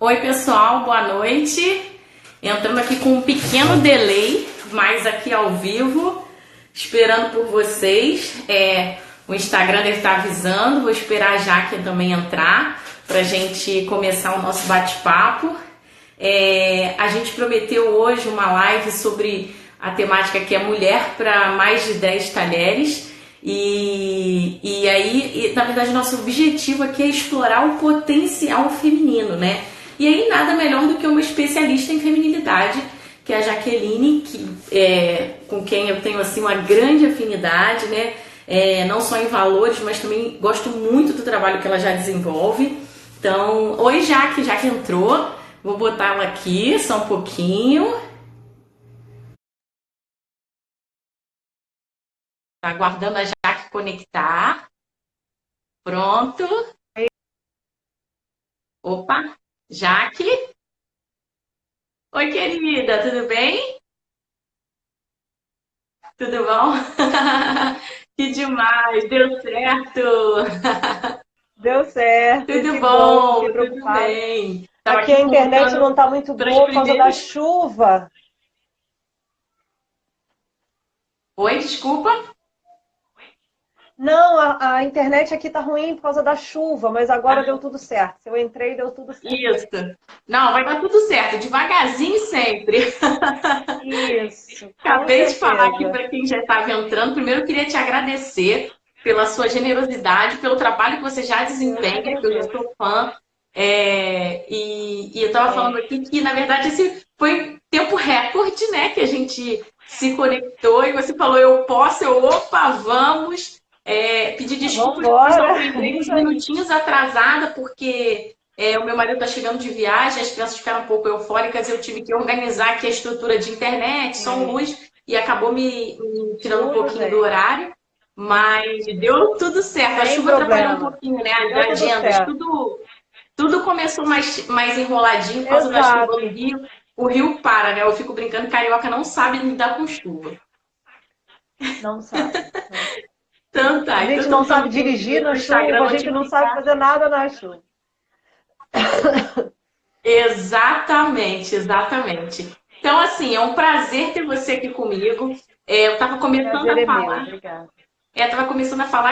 Oi, pessoal, boa noite. Entrando aqui com um pequeno delay, mas aqui ao vivo, esperando por vocês. O Instagram deve estar avisando, vou esperar a Jaque também entrar para a gente começar o nosso bate-papo. A gente prometeu hoje uma live sobre a temática que é mulher para mais de 10 talheres. Na verdade, nosso objetivo aqui é explorar o potencial feminino, né? E aí, nada melhor do que uma especialista em feminilidade, que é a Jaqueline, com quem eu tenho assim, uma grande afinidade, né? Não só em valores, mas também gosto muito do trabalho que ela já desenvolve. Então, oi Jaque, Jaque entrou, vou botar ela aqui só um pouquinho. Tá aguardando a Jaque conectar. Pronto. Opa, Jaque. Oi, querida, tudo bem? Tudo bom? Que demais, deu certo. Deu certo, Tudo que bom, fiquei bom, tudo preocupada. bem. Estava Aqui aqui a internet contando não está muito para os boa por causa da primeiros. chuva. Oi, desculpa. Não, a internet aqui tá ruim por causa da chuva, mas agora deu tudo certo. Eu entrei, deu tudo certo. Isso. Não, vai dar tudo certo, devagarzinho sempre. Isso, com Acabei de falar aqui certeza. para quem já estava entrando. Primeiro, eu queria te agradecer pela sua generosidade, pelo trabalho que você já Eu que desempenha, que eu já agradeço. sou fã. Eu estava falando É. aqui que, na verdade, esse foi tempo recorde, né? Que a gente se conectou e você falou, eu posso, opa, vamos. Pedir Vamos desculpas, pessoal, embora. que eu É entrei uns isso aí. minutinhos atrasada, porque o meu marido está chegando de viagem, as crianças ficaram um pouco eufóricas, eu tive que organizar aqui a estrutura de internet, som, É. luz, e acabou me tirando um Tudo pouquinho do bem. horário, mas deu tudo certo. A Sem chuva atrapalhou um problema. pouquinho, né? As Deu tudo agendas, certo. tudo começou mais enroladinho por causa da chuva no Exato. Rio. O Rio para, né? Eu fico brincando, carioca não sabe lidar com chuva. Não sabe. Não. Então A tá, então gente estão não falando sabe aqui dirigir no na Instagram chuva, a gente não sabe notificar. fazer nada na chuva. Exatamente, exatamente. Então, assim, é um prazer ter você aqui comigo. Eu estava começando Prazer a é meu, falar, obrigada.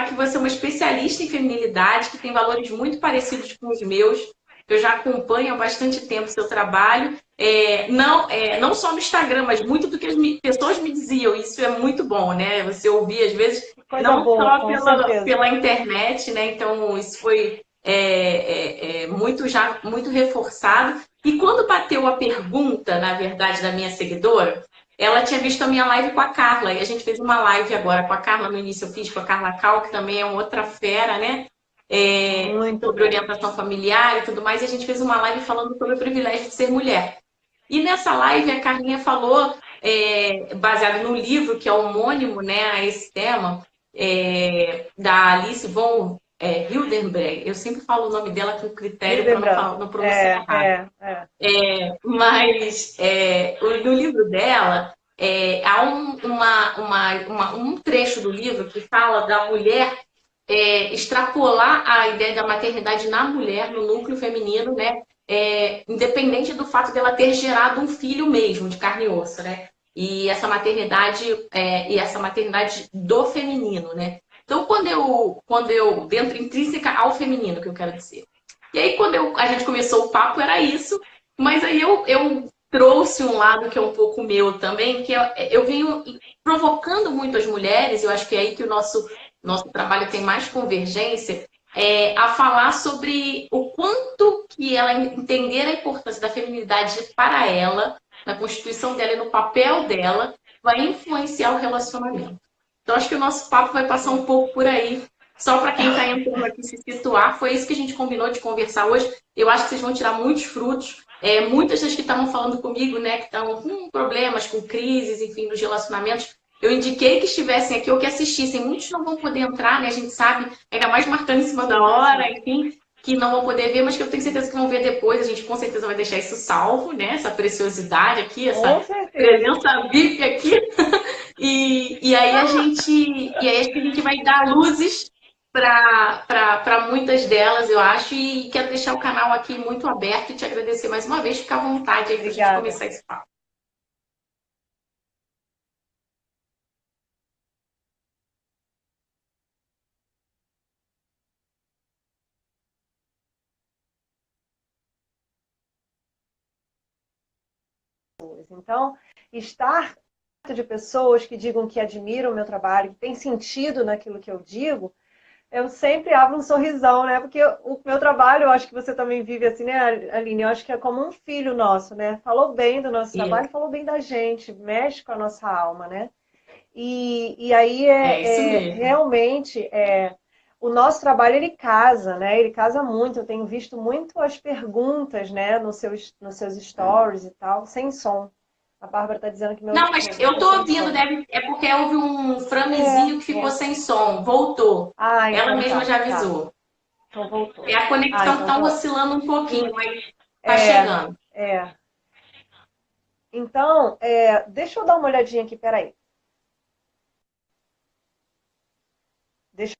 que você é uma especialista em feminilidade, que tem valores muito parecidos com os meus. Eu já acompanho há bastante tempo o seu trabalho, não só no Instagram, mas muito do que as pessoas me diziam. Isso é muito bom, né? Você ouvir, às vezes, Coisa não boa, só com pela certeza. internet, né? Então, isso foi muito reforçado. E quando bateu a pergunta, na verdade, da minha seguidora, ela tinha visto a minha live com a Carla, e a gente fez uma live agora com a Carla, no início eu fiz com a Carla Cal, que também é uma outra fera, né? Muito Sobre bom. orientação familiar e tudo mais, e a gente fez uma live falando sobre o privilégio de ser mulher. E nessa live a Carlinha falou, baseado no livro que é homônimo, né, a esse tema, da Alice von Hildenberg. Eu sempre falo o nome dela com critério para Hildebrand. não pronunciar errado. Mas no livro dela, há um trecho do livro que fala da mulher extrapolar a ideia da maternidade na mulher, no núcleo feminino, né? Independente do fato dela ter gerado um filho mesmo, de carne e osso, né? E essa maternidade do feminino, né? Então, quando eu dentro intrínseca ao feminino, que eu quero dizer. E aí, quando a gente começou o papo, era isso, mas aí eu trouxe um lado que é um pouco meu também, que eu venho provocando muito as mulheres, eu acho que é aí que o nosso trabalho tem mais convergência, a falar sobre o quanto que ela entender a importância da feminilidade para ela, na constituição dela e no papel dela, vai influenciar o relacionamento. Então, acho que o nosso papo vai passar um pouco por aí. Só para quem está entrando aqui se situar, foi isso que a gente combinou de conversar hoje. Eu acho que vocês vão tirar muitos frutos. Muitas das que estavam falando comigo, né, que estão com problemas, com crises, enfim, nos relacionamentos, eu indiquei que estivessem aqui ou que assistissem. Muitos não vão poder entrar, né? A gente sabe, ainda mais marcando em cima da Sim, hora, sim. enfim, que não vão poder ver, mas que eu tenho certeza que vão ver depois. A gente com certeza vai deixar isso salvo, né? Essa preciosidade aqui, essa Com certeza. presença VIP aqui. E aí acho que a gente vai dar luzes. para muitas delas, eu acho, e quero deixar o canal aqui muito aberto e te agradecer mais uma vez. Fica à vontade aí para a gente Obrigada. começar esse papo. Então, estar perto de pessoas que digam que admiram o meu trabalho, que tem sentido naquilo que eu digo, eu sempre abro um sorrisão, né? Porque o meu trabalho, eu acho que você também vive assim, né, Aline? Eu acho que é como um filho nosso, né? Falou bem do nosso E trabalho, falou bem da gente, mexe com a nossa alma, né? E aí é isso mesmo. realmente o nosso trabalho ele casa, né? Ele casa muito. Eu tenho visto muito as perguntas, né, nos seus stories e tal, sem som. A Bárbara está dizendo que Não, mas meu eu ficou tô sem ouvindo, som. é porque houve um É, framezinho que ficou é. sem som, voltou. Ah, Ela então mesma tá, já tá. avisou. Então voltou. É a Ah, conexão que então tá tá ótimo. oscilando um pouquinho, mas tá É, chegando. é. Então, deixa eu dar uma olhadinha aqui, peraí. Deixa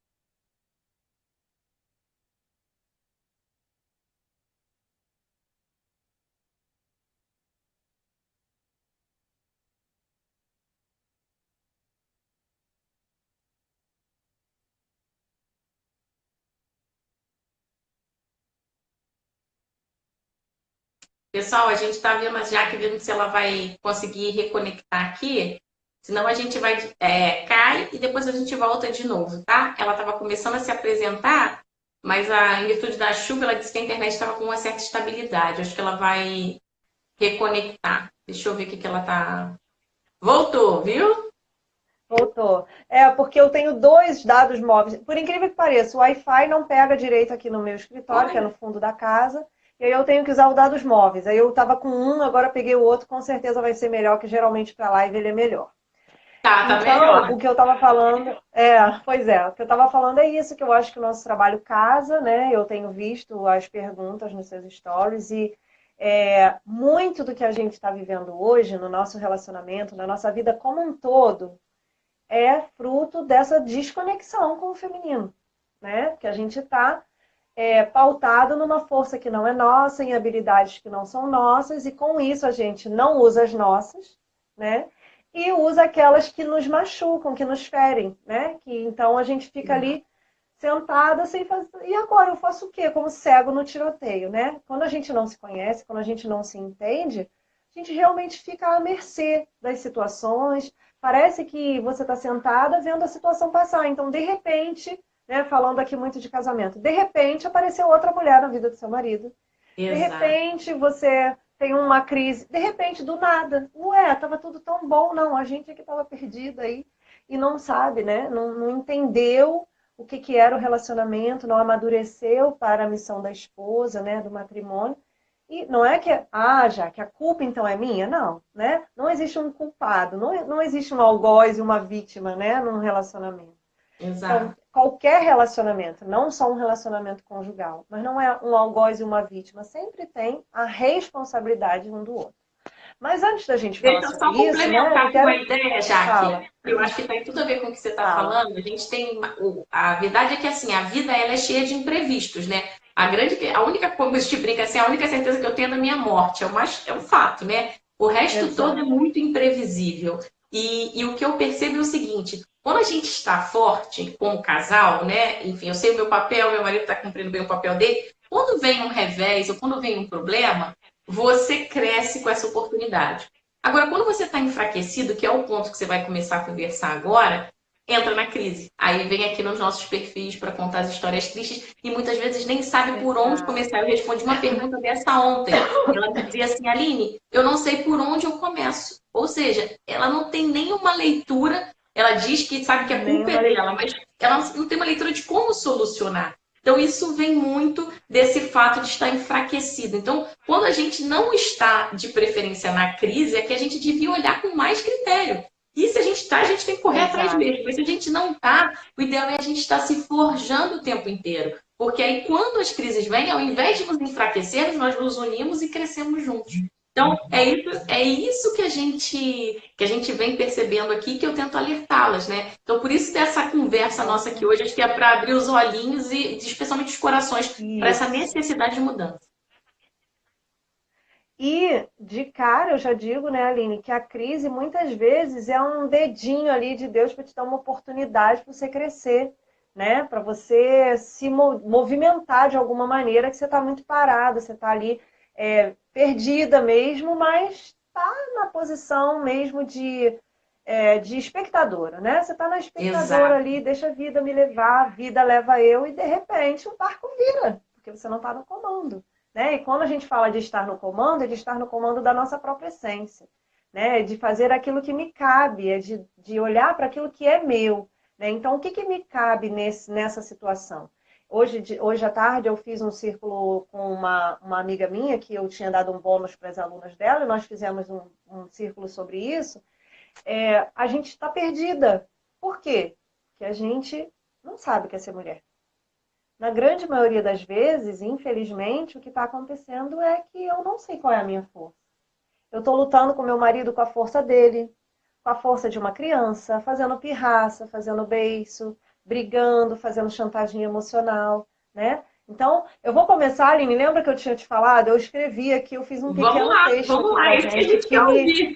Pessoal, a gente está vendo a Jaque, vendo se ela vai conseguir reconectar aqui. Senão a gente vai, cai e depois a gente volta de novo, tá? Ela estava começando a se apresentar, mas em virtude da chuva, ela disse que a internet estava com uma certa estabilidade. Acho que ela vai reconectar. Deixa eu ver o que que ela tá. Voltou, viu? Voltou. É, porque eu tenho dois dados móveis. Por incrível que pareça, o Wi-Fi não pega direito aqui no meu escritório, que é Olha. no fundo da casa, e aí eu tenho que usar os dados móveis. Aí eu estava com um, agora peguei o outro, com certeza vai ser melhor, que geralmente para live ele é melhor. Tá Então, melhor. o que eu estava falando, pois é, o que eu estava falando é isso, que eu acho que o nosso trabalho casa, né? Eu tenho visto as perguntas nos seus stories e muito do que a gente está vivendo hoje no nosso relacionamento, na nossa vida como um todo, é fruto dessa desconexão com o feminino, né? Que a gente está pautado numa força que não é nossa, em habilidades que não são nossas, e com isso a gente não usa as nossas, né? E usa aquelas que nos machucam, que nos ferem, né? Que então a gente fica ali sentada sem fazer. E agora eu faço o quê? Como cego no tiroteio, né? Quando a gente não se conhece, quando a gente não se entende, a gente realmente fica à mercê das situações. Parece que você está sentada vendo a situação passar. Então, de repente, né, falando aqui muito de casamento, de repente apareceu outra mulher na vida do seu marido. De Exato. repente você tem uma crise, de repente, do nada. Ué, estava tudo tão bom. Não, a gente é que estava perdida aí e não sabe, né? Não entendeu o que era o relacionamento, não amadureceu para a missão da esposa, né, do matrimônio. E não é que, já que a culpa então é minha, não, né? Não existe um culpado, não existe um algoz e uma vítima, né, num relacionamento. Então, Exato. qualquer relacionamento, não só um relacionamento conjugal, mas não é um algoz e uma vítima, sempre tem a responsabilidade um do outro. Mas antes da gente falar Deixa eu sobre só isso, né, eu complementar com uma quero... ideia, Jaque. Fala, Eu acho que tem tudo a ver com o que você está fala. falando. A gente tem. A verdade é que assim, a vida ela é cheia de imprevistos, né? A única coisa que a gente brinca assim, a única certeza que eu tenho é da minha morte, é um fato, né? O resto todo é Exato. muito imprevisível. E o que eu percebo é o seguinte: quando a gente está forte como casal, né? Enfim, eu sei o meu papel, meu marido está cumprindo bem o papel dele. Quando vem um revés ou quando vem um problema, você cresce com essa oportunidade. Agora, quando você está enfraquecido, que é o ponto que você vai começar a conversar agora, entra na crise. Aí vem aqui nos nossos perfis para contar as histórias tristes e muitas vezes nem sabe por onde Exato. começar. Eu respondi uma pergunta dessa ontem. Ela me dizia assim, Aline, eu não sei por onde eu começo. Ou seja, ela não tem nenhuma leitura. Ela diz que sabe que a culpa é Nenhuma dela, leitura. mas ela não tem uma leitura de como solucionar. Então, isso vem muito desse fato de estar enfraquecido. Então, quando a gente não está, de preferência, na crise, é que a gente devia olhar com mais critério. E se a gente está, a gente tem que correr atrás Exato. mesmo. Mas se a gente não está, o ideal é a gente estar se forjando o tempo inteiro. Porque aí, quando as crises vêm, ao invés de nos enfraquecermos, nós nos unimos e crescemos juntos. Então, é isso que a gente vem percebendo aqui, que eu tento alertá-las, né? Então, por isso dessa conversa nossa aqui hoje, acho que é para abrir os olhinhos e especialmente os corações para essa Isso. necessidade de mudança. E, de cara, eu já digo, né, Aline, que a crise muitas vezes é um dedinho ali de Deus para te dar uma oportunidade para você crescer, né? Para você se movimentar de alguma maneira, que você está muito parada, você está ali perdida mesmo, mas está na posição mesmo de espectadora, né? Você está na espectadora Exato. ali, deixa a vida me levar, a vida leva eu, e de repente o barco vira, porque você não está no comando. Né? E quando a gente fala de estar no comando, é de estar no comando da nossa própria essência, né? De fazer aquilo que me cabe, de olhar para aquilo que é meu. Né? Então, o que me cabe nessa situação? Hoje à tarde eu fiz um círculo com uma amiga minha, que eu tinha dado um bônus para as alunas dela, e nós fizemos um círculo sobre isso. A gente está perdida. Por quê? Porque a gente não sabe o que é ser mulher. Na grande maioria das vezes, infelizmente, o que está acontecendo é que eu não sei qual é a minha força. Eu estou lutando com meu marido com a força dele, com a força de uma criança, fazendo pirraça, fazendo beiço, brigando, fazendo chantagem emocional, né? Então, eu vou começar, Aline, lembra que eu tinha te falado? Eu escrevi aqui, eu fiz um pequeno texto Vamos aqui lá, pra é isso que a gente gente quer ouvir.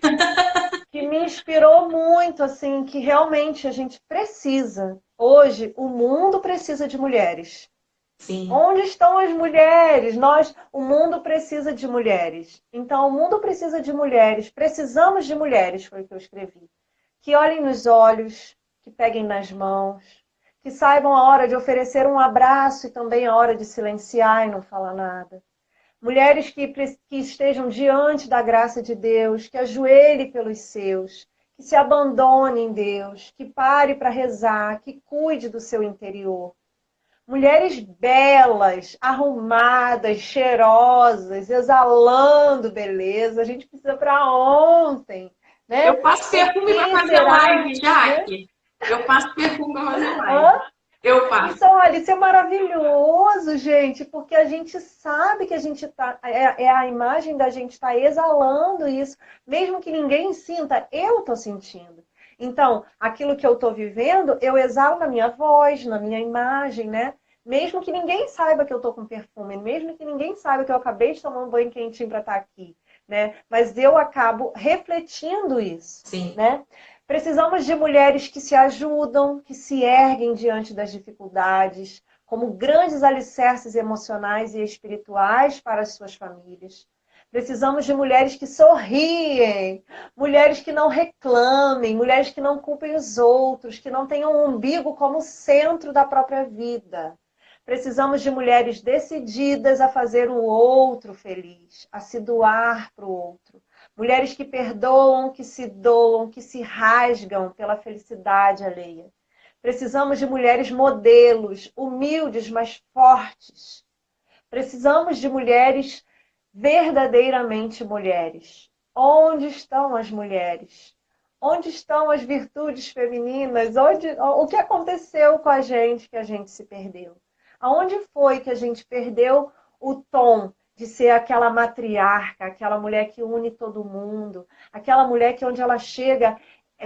que me inspirou muito, assim, que realmente a gente precisa. Hoje, o mundo precisa de mulheres. Sim, Onde estão as mulheres? O mundo precisa de mulheres. Então, o mundo precisa de mulheres. Precisamos de mulheres, foi o que eu escrevi. Que olhem nos olhos, que peguem nas mãos, que saibam a hora de oferecer um abraço e também a hora de silenciar e não falar nada. Mulheres que estejam diante da graça de Deus, que ajoelhe pelos seus, que se abandone em Deus, que pare para rezar, que cuide do seu interior. Mulheres belas, arrumadas, cheirosas, exalando beleza. A gente precisa para ontem, né? eu passo Por perfume para que fazer será, live, né? Jaque. Eu passo perfume para fazer live. Hã? Eu passo. Então, olha, isso é maravilhoso, gente, porque a gente sabe que a gente tá, é a imagem da gente tá exalando isso, mesmo que ninguém sinta, eu tô sentindo. Então, aquilo que eu tô vivendo, eu exalo na minha voz, na minha imagem, né? Mesmo que ninguém saiba que eu tô com perfume, mesmo que ninguém saiba que eu acabei de tomar um banho quentinho para estar aqui, né? Mas eu acabo refletindo isso, Sim. né? Precisamos de mulheres que se ajudam, que se erguem diante das dificuldades, como grandes alicerces emocionais e espirituais para as suas famílias. Precisamos de mulheres que sorriem, mulheres que não reclamem, mulheres que não culpem os outros, que não tenham o umbigo como centro da própria vida. Precisamos de mulheres decididas a fazer o outro feliz, a se doar para o outro. Mulheres que perdoam, que se doam, que se rasgam pela felicidade alheia. Precisamos de mulheres modelos, humildes, mas fortes. Precisamos de mulheres verdadeiramente mulheres. Onde estão as mulheres? Onde estão as virtudes femininas? O que aconteceu com a gente que a gente se perdeu? Aonde foi que a gente perdeu o tom de ser aquela matriarca, aquela mulher que une todo mundo, aquela mulher que onde ela chega,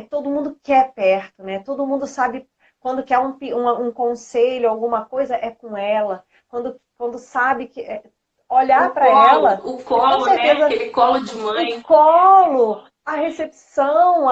todo mundo quer perto, né? Todo mundo sabe quando quer um conselho, alguma coisa, é com ela. Quando sabe que olhar para ela, O e com colo, né? certeza Aquele colo de o mãe. colo, a recepção,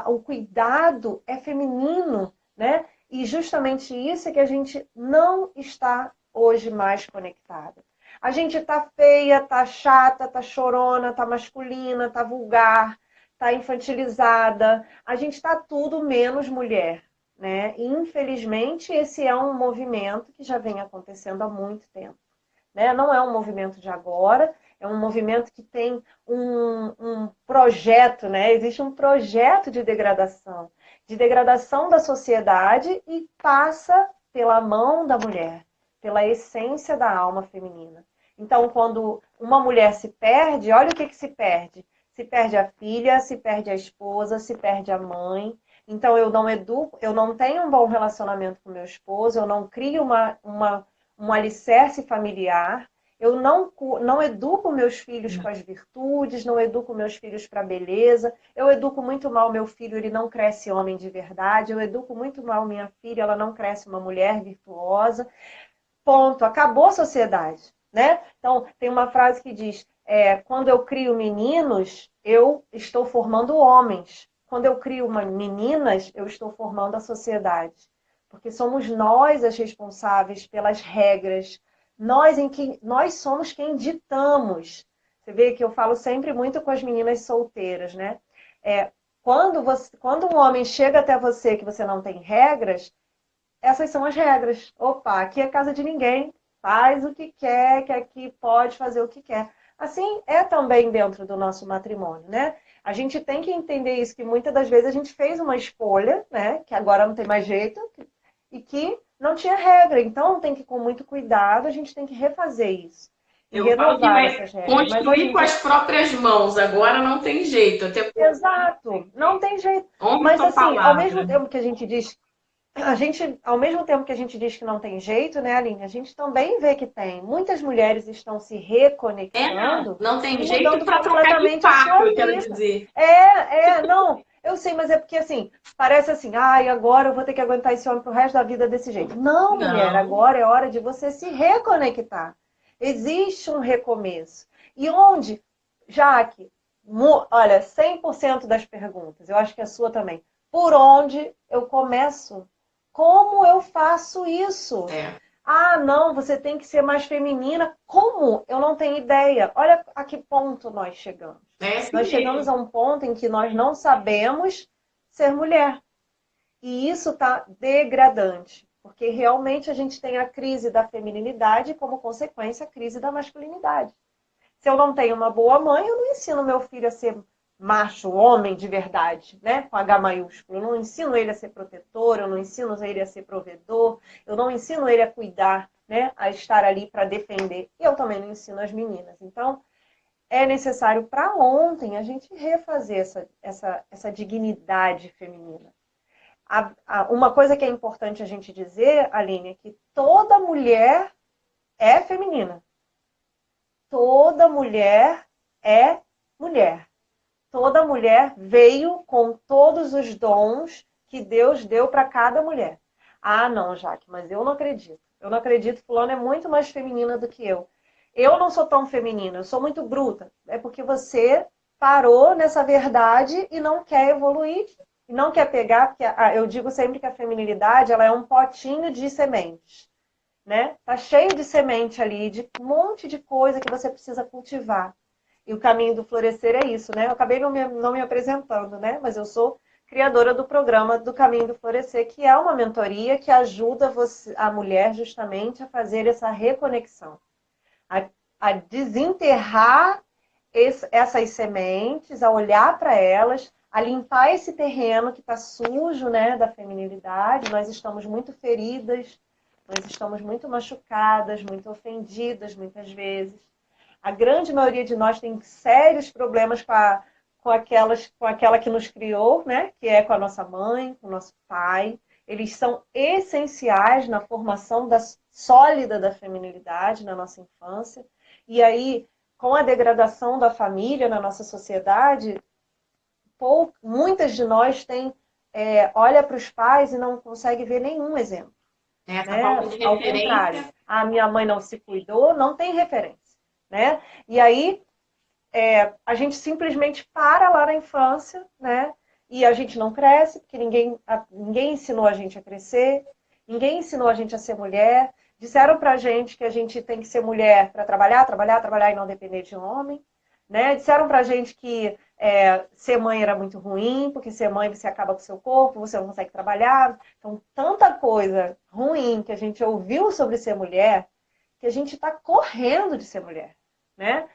o cuidado é feminino, né? E justamente isso é que a gente não está hoje mais conectada. A gente tá feia, tá chata, tá chorona, tá masculina, tá vulgar, tá infantilizada. A gente tá tudo menos mulher, né? E, infelizmente, esse é um movimento que já vem acontecendo há muito tempo. Né? Não é um movimento de agora, é um movimento que tem um projeto, né? Existe um projeto de degradação da sociedade e passa pela mão da mulher, pela essência da alma feminina. Então, quando uma mulher se perde, olha o que se perde. Se perde a filha, se perde a esposa, se perde a mãe. Então, eu não educo, eu não tenho um bom relacionamento com meu esposo, eu não crio um alicerce familiar, não educo meus filhos com as virtudes, não educo meus filhos para a beleza. Eu educo muito mal meu filho, ele não cresce homem de verdade. Eu educo muito mal minha filha, ela não cresce uma mulher virtuosa. Ponto. Acabou a sociedade, né? Então, tem uma frase que diz, quando eu crio meninos, eu estou formando homens. Quando eu crio meninas, eu estou formando a sociedade. Porque somos nós as responsáveis pelas regras. Nós somos quem ditamos. Você vê que eu falo sempre muito com as meninas solteiras, né? Quando um homem chega até você que você não tem regras, essas são as regras. Opa, aqui é casa de ninguém. Faz o que quer, que aqui pode fazer o que quer. Assim é também dentro do nosso matrimônio, né? A gente tem que entender isso, que muitas das vezes a gente fez uma escolha, né? Que agora não tem mais jeito, e que não tinha regra. Então tem que, com muito cuidado, a gente tem que refazer isso. E Eu falo que renovar vai essas regras. Mas hoje construir em com dia. as próprias mãos, agora não tem jeito, até porque Exato, não tem jeito. homem Mas com assim, ao mesmo palavra. tempo que a gente diz ao mesmo tempo que a gente diz que não tem jeito, né, Aline? A gente também vê que tem. Muitas mulheres estão se É, reconectando não tem e jeito mudando para trocar de completamente a papo, sua eu quero vida. dizer. Não. Eu sei, mas é porque assim, parece assim, ai, agora eu vou ter que aguentar esse homem pro resto da vida desse jeito. Não, mulher, Não. agora é hora de você se reconectar. Existe um recomeço. E onde, Jaque, olha, 100% das perguntas, eu acho que a sua também. Por onde eu começo? Como eu faço isso? É. Ah, não, você tem que ser mais feminina. Como? Eu não tenho ideia. Olha a que ponto nós chegamos. É assim Nós chegamos mesmo. a um ponto em que nós não sabemos ser mulher. E isso está degradante, porque realmente a gente tem a crise da feminilidade e, como consequência, a crise da masculinidade. Se eu não tenho uma boa mãe, eu não ensino meu filho a ser macho, homem de verdade, né? Com H maiúsculo. Eu não ensino ele a ser protetor, eu não ensino ele a ser provedor, eu não ensino ele a cuidar, né? A estar ali para defender. E eu também não ensino as meninas. Então, é necessário para ontem a gente refazer essa dignidade feminina. Uma coisa que é importante a gente dizer, Aline, é que toda mulher é feminina. Toda mulher é mulher. Toda mulher veio com todos os dons que Deus deu para cada mulher. Ah, não, Jaque, mas eu não acredito. Eu não acredito, fulano é muito mais feminina do que eu. Eu não sou tão feminina, eu sou muito bruta. É porque você parou nessa verdade e não quer evoluir, e não quer pegar, porque eu digo sempre que a feminilidade ela é um potinho de sementes, né? Tá cheio de semente ali, de um monte de coisa que você precisa cultivar. E o caminho do florescer é isso, né? Eu acabei não me apresentando, né? Mas eu sou criadora do programa do Caminho do Florescer, que é uma mentoria que ajuda a mulher justamente a fazer essa reconexão, a desenterrar essas sementes, a olhar para elas, a limpar esse terreno que está sujo, né, da feminilidade. Nós estamos muito feridas, nós estamos muito machucadas, muito ofendidas muitas vezes. A grande maioria de nós tem sérios problemas com aquela que nos criou, né? Que é com a nossa mãe, com o nosso pai. Eles são essenciais na formação sólida da feminilidade na nossa infância. E aí, com a degradação da família na nossa sociedade, muitas de nós olha para os pais e não consegue ver nenhum exemplo. Essa Né? falta de Ao contrário, referência. a minha mãe não se cuidou, não tem referência. Né? E aí a gente simplesmente para lá na infância, né? E a gente não cresce, porque ninguém ensinou a gente a crescer, ninguém ensinou a gente a ser mulher. Disseram pra gente que a gente tem que ser mulher para trabalhar, trabalhar, trabalhar e não depender de homem. Né? Disseram pra gente que ser mãe era muito ruim, porque ser mãe você acaba com o seu corpo, você não consegue trabalhar. Então, tanta coisa ruim que a gente ouviu sobre ser mulher, que a gente está correndo de ser mulher. Né?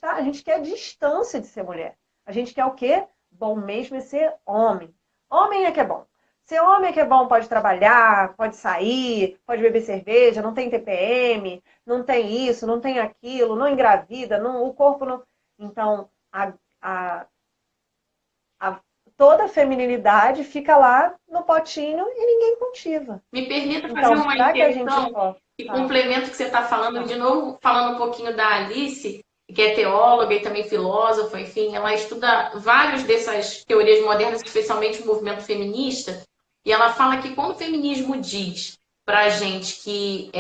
A gente quer distância de ser mulher. A gente quer o quê? Bom mesmo é ser homem. Homem é que é bom. Ser homem é que é bom, pode trabalhar, pode sair, pode beber cerveja, não tem TPM, não tem isso, não tem aquilo, não engravida, o corpo não... Então, a, toda a feminilidade fica lá no potinho e ninguém cultiva. Me permita fazer Então, uma para que a gente inserção. E Tá. complemento o que você está falando, de novo, falando um pouquinho da Alice, que é teóloga e também filósofa, enfim, ela estuda várias dessas teorias modernas, especialmente o movimento feminista, e ela fala que quando o feminismo diz para a gente que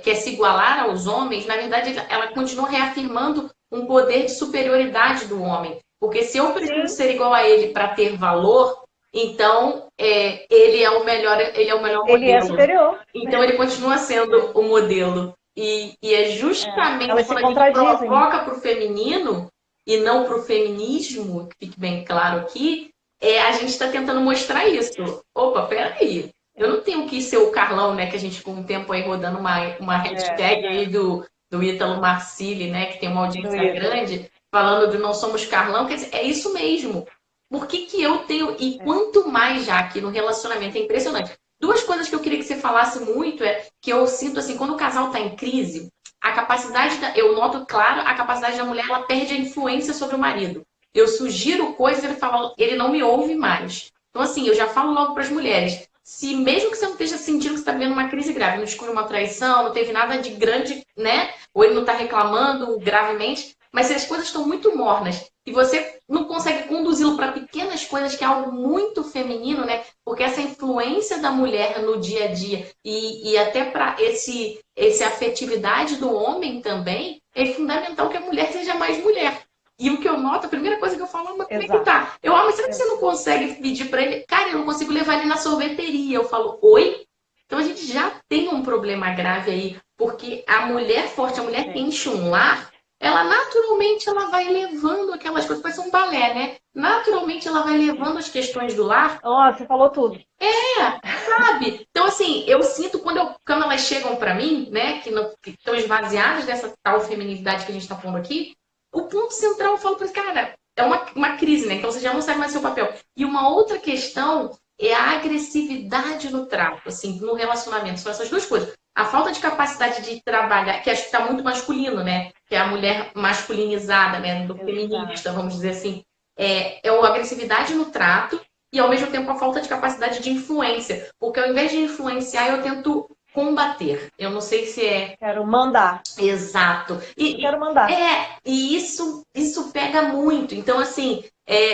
quer se igualar aos homens, na verdade ela continua reafirmando um poder de superioridade do homem. Porque se eu preciso Sim, ser igual a ele para ter valor, então ele é o melhor ele é modelo. superior. Então ele continua sendo o modelo. E é justamente Elas se quando a gente contradizem. provoca para o feminino e não para o feminismo, que fique bem claro aqui, a gente está tentando mostrar isso. Opa, peraí. Eu não tenho que ser o Carlão, né? Que a gente ficou um tempo aí rodando uma hashtag aí do Ítalo Marcilli, né? Que tem uma Do audiência Ítalo. grande, falando do Não Somos Carlão. Quer dizer, é isso mesmo. Por que que eu tenho... E É. quanto mais já aqui no relacionamento, é impressionante. Duas coisas que eu queria que você falasse muito que eu sinto assim, quando o casal está em crise, a capacidade eu noto, claro, a capacidade da mulher, ela perde a influência sobre o marido. Eu sugiro coisas, ele fala, ele não me ouve mais. Então, assim, eu já falo logo para as mulheres, se mesmo que você não esteja sentindo que você está vivendo uma crise grave, não descobriu uma traição, não teve nada de grande, né? Ou ele não está reclamando gravemente, mas se as coisas estão muito mornas e você não consegue conduzi-lo para pequenas coisas, que é algo muito feminino, né? Porque essa influência da mulher no dia a dia e até para esse afetividade do homem também, é fundamental que a mulher seja mais mulher. E o que eu noto, a primeira coisa que eu falo é, mas como é que Exato. tá? Eu, mas será que você não consegue pedir para ele? Cara, eu não consigo levar ele na sorveteria. Eu falo, oi? Então a gente já tem um problema grave aí, porque a mulher forte, a mulher que É. enche um lar, ela naturalmente ela vai levando aquelas coisas, parece um balé, né? Naturalmente ela vai levando as questões do lar. Ó, você falou tudo. Sabe? Então, assim, eu sinto quando elas chegam pra mim, né, que estão esvaziadas dessa tal feminilidade que a gente tá falando aqui, o ponto central eu falo pra eles, cara, é uma crise, né? Então você já não sabe mais seu papel. E uma outra questão é a agressividade no trato, assim, no relacionamento. São essas duas coisas. A falta de capacidade de trabalhar, que acho que tá muito masculino, né? Que é a mulher masculinizada, né? Do Exato. feminista, vamos dizer assim. É a agressividade no trato e ao mesmo tempo a falta de capacidade de influência, porque ao invés de influenciar, eu tento combater. Eu não sei se é Quero mandar. exato. Eu quero mandar. E isso pega muito. Então, assim,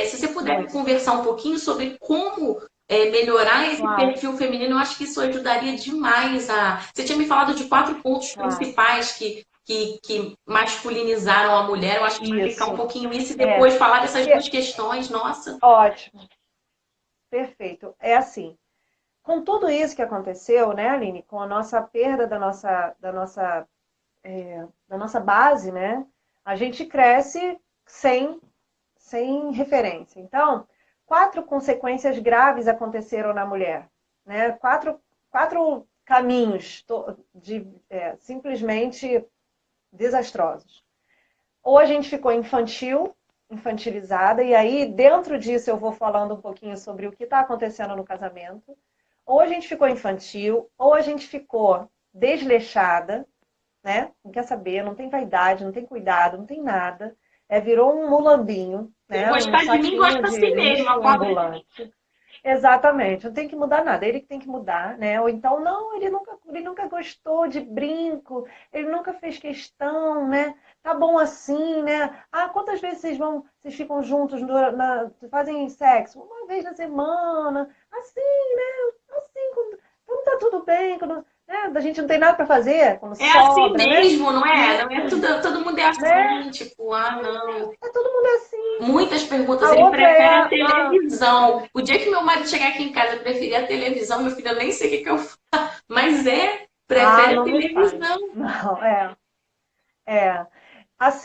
se você puder Muito. conversar um pouquinho sobre como melhorar esse Claro, perfil feminino, eu acho que isso ajudaria demais a. Você tinha me falado de 4 pontos claro. principais que masculinizaram a mulher. Eu acho que explicar um Isso. pouquinho isso e É. depois falar dessas Porque, duas questões, nossa. ótimo. Perfeito. É assim. Com tudo isso que aconteceu, né, Aline, com a nossa perda da nossa base, né, a gente cresce sem referência. Então, 4 consequências graves aconteceram na mulher, né? Quatro caminhos simplesmente desastrosos. Ou a gente ficou infantilizada, e aí dentro disso eu vou falando um pouquinho sobre o que está acontecendo no casamento. Ou a gente ficou infantil, ou a gente ficou desleixada, né? Não quer saber, não tem vaidade, não tem cuidado, não tem nada. Virou um mulambinho, Se né? Um gostar de mim, saquinho gosta de assim mesmo. lixo ambulante. Exatamente, não tem que mudar nada, ele que tem que mudar, né? Ou então, não, ele nunca gostou de brinco, ele nunca fez questão, né? Tá bom assim, né? Ah, quantas vezes vocês ficam juntos, fazem sexo? Uma vez na semana, assim, né? Assim, quando tá tudo bem, quando, né? A gente não tem nada para fazer, quando É assim sobra, né? mesmo, não é? Não é tudo, todo mundo é Né? assim, tipo, ah, não. Todo mundo é assim. Muitas perguntas, A ele outra é prefere a a televisão. O dia que meu marido chegar aqui em casa e preferir a televisão, meu filho, eu nem sei o que que eu faço. Mas Ah, prefere a não me fale. televisão. Não, é.